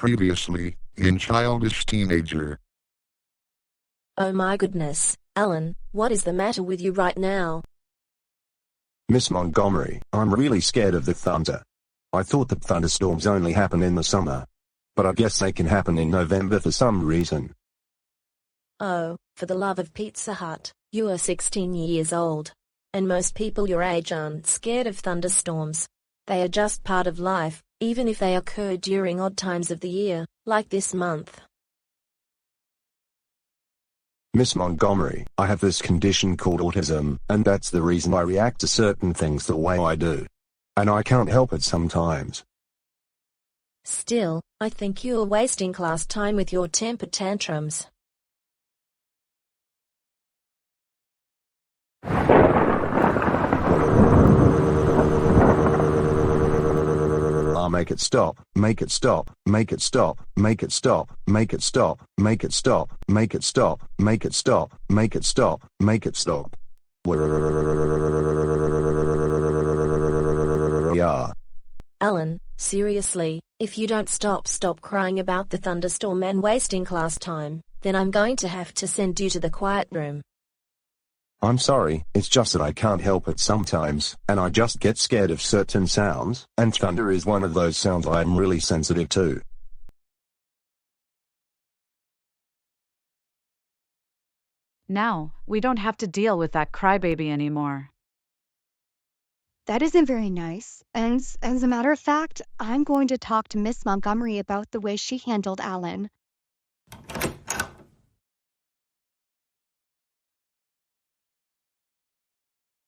Previously, in Childish Teenager. Oh my goodness, Alan, what is the matter with you right now? Miss Montgomery, I'm really scared of the thunder. I thought that thunderstorms only happen in the summer. But I guess they can happen in November for some reason. Oh, for the love of Pizza Hut, you are 16 years old. And most people your age aren't scared of thunderstorms. They are just part of life, even if they occur during odd times of the year, like this month. Miss Montgomery, I have this condition called autism, and that's the reason I react to certain things the way I do. And I can't help it sometimes. Still, I think you are wasting class time with your temper tantrums. Make it stop, make it stop, make it stop, make it stop, make it stop, make it stop, make it stop, make it stop, make it stop, make it stop. Yeah. Alan, seriously, if you don't stop crying about the thunderstorm and wasting class time, then I'm going to have to send you to the quiet room. I'm sorry, it's just that I can't help it sometimes, and I just get scared of certain sounds, and thunder is one of those sounds I'm really sensitive to. Now, we don't have to deal with that crybaby anymore. That isn't very nice, and as a matter of fact, I'm going to talk to Miss Montgomery about the way she handled Alan.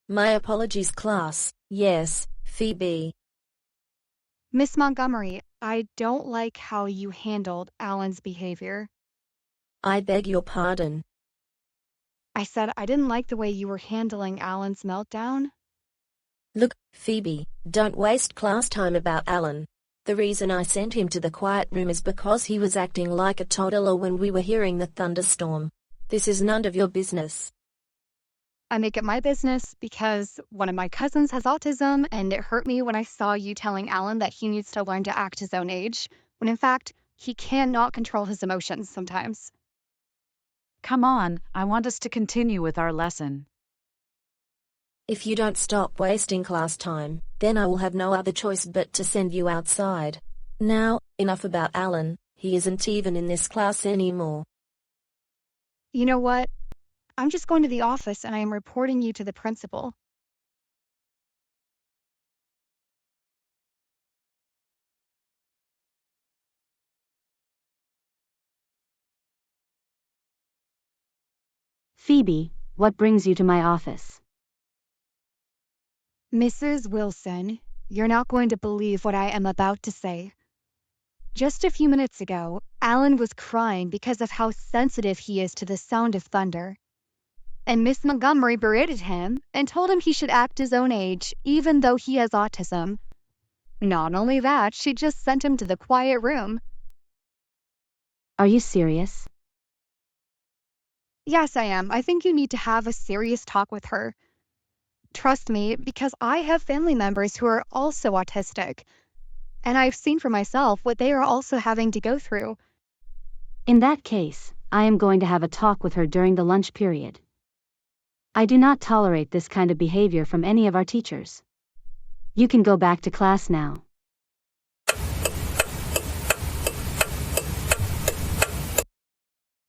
My apologies, class. Yes, Phoebe. Miss Montgomery, I don't like how you handled Alan's behavior. I beg your pardon. I said I didn't like the way you were handling Alan's meltdown. Look, Phoebe, don't waste class time about Alan. The reason I sent him to the quiet room is because he was acting like a toddler when we were hearing the thunderstorm. This is none of your business. I make it my business because one of my cousins has autism, and it hurt me when I saw you telling Alan that he needs to learn to act his own age, when in fact, he cannot control his emotions sometimes. Come on, I want us to continue with our lesson. If you don't stop wasting class time, then I will have no other choice but to send you outside. Now, enough about Alan, he isn't even in this class anymore. You know what? I'm just going to the office and I am reporting you to the principal. Phoebe, what brings you to my office? Mrs. Wilson, you're not going to believe what I am about to say. Just a few minutes ago, Alan was crying because of how sensitive he is to the sound of thunder. And Miss Montgomery berated him and told him he should act his own age, even though he has autism. Not only that, she just sent him to the quiet room. Are you serious? Yes, I am. I think you need to have a serious talk with her. Trust me, because I have family members who are also autistic, and I've seen for myself what they are also having to go through. In that case, I am going to have a talk with her during the lunch period. I do not tolerate this kind of behavior from any of our teachers. You can go back to class now.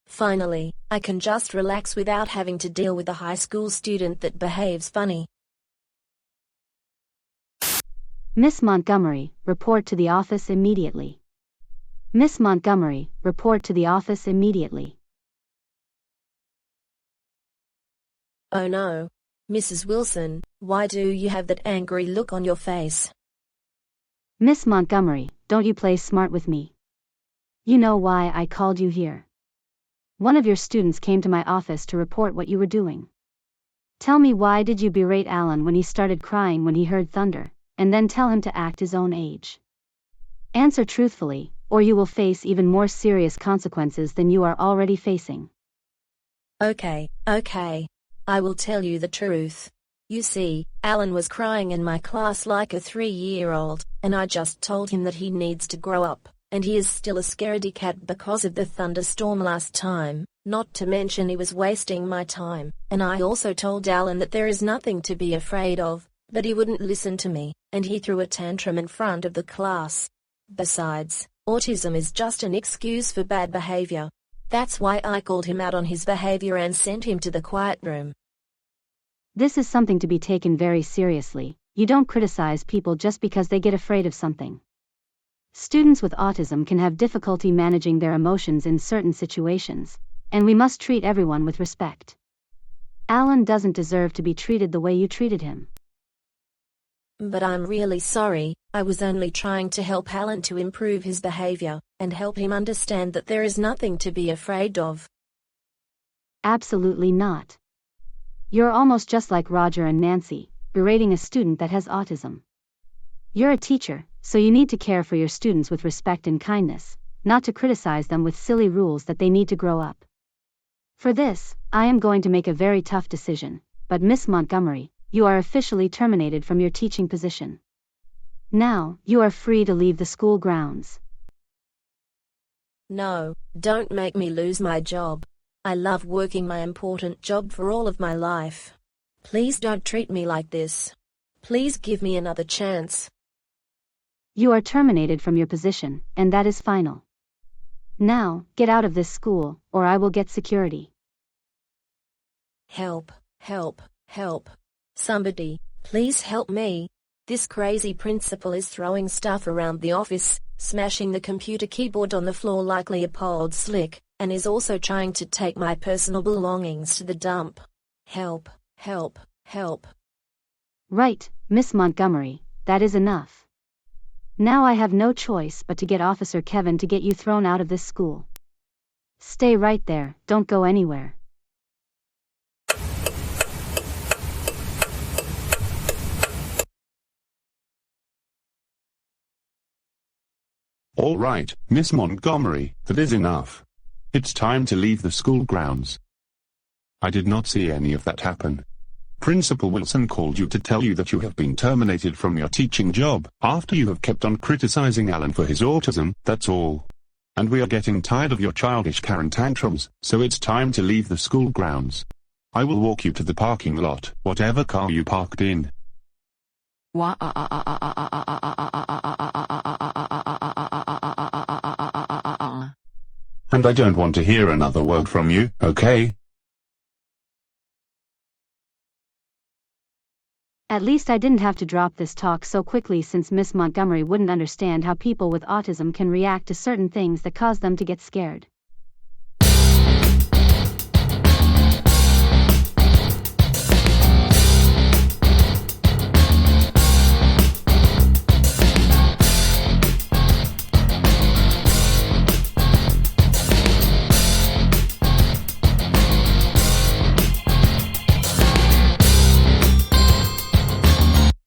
Finally, I can just relax without having to deal with a high school student that behaves funny. Miss Montgomery, report to the office immediately. Miss Montgomery, report to the office immediately. Oh no. Mrs. Wilson, why do you have that angry look on your face? Miss Montgomery, don't you play smart with me. You know why I called you here. One of your students came to my office to report what you were doing. Tell me, why did you berate Alan when he started crying when he heard thunder, and then tell him to act his own age? Answer truthfully, or you will face even more serious consequences than you are already facing. Okay. I will tell you the truth. You see, Alan was crying in my class like a 3-year-old, and I just told him that he needs to grow up, and he is still a scaredy cat because of the thunderstorm last time, not to mention he was wasting my time, and I also told Alan that there is nothing to be afraid of, but he wouldn't listen to me, and he threw a tantrum in front of the class. Besides, autism is just an excuse for bad behavior. That's why I called him out on his behavior and sent him to the quiet room. This is something to be taken very seriously. You don't criticize people just because they get afraid of something. Students with autism can have difficulty managing their emotions in certain situations, and we must treat everyone with respect. Alan doesn't deserve to be treated the way you treated him. But I'm really sorry, I was only trying to help Alan to improve his behavior, and help him understand that there is nothing to be afraid of. Absolutely not. You're almost just like Roger and Nancy, berating a student that has autism. You're a teacher, so you need to care for your students with respect and kindness, not to criticize them with silly rules that they need to grow up. For this, I am going to make a very tough decision, but Miss Montgomery, you are officially terminated from your teaching position. Now, you are free to leave the school grounds. No, don't make me lose my job. I love working my important job for all of my life. Please don't treat me like this. Please give me another chance. You are terminated from your position, and that is final. Now, get out of this school, or I will get security. Help, help, help. Somebody, please help me. This crazy principal is throwing stuff around the office, smashing the computer keyboard on the floor like Leopold Slick, and is also trying to take my personal belongings to the dump. Help, help, help. Right, Miss Montgomery, that is enough. Now I have no choice but to get Officer Kevin to get you thrown out of this school. Stay right there, don't go anywhere. All right, Miss Montgomery, that is enough. It's time to leave the school grounds. I did not see any of that happen. Principal Wilson called you to tell you that you have been terminated from your teaching job after you have kept on criticizing Alan for his autism, that's all. And we are getting tired of your childish Karen tantrums, so it's time to leave the school grounds. I will walk you to the parking lot, whatever car you parked in. And I don't want to hear another word from you, okay? At least I didn't have to drop this talk so quickly, since Miss Montgomery wouldn't understand how people with autism can react to certain things that cause them to get scared.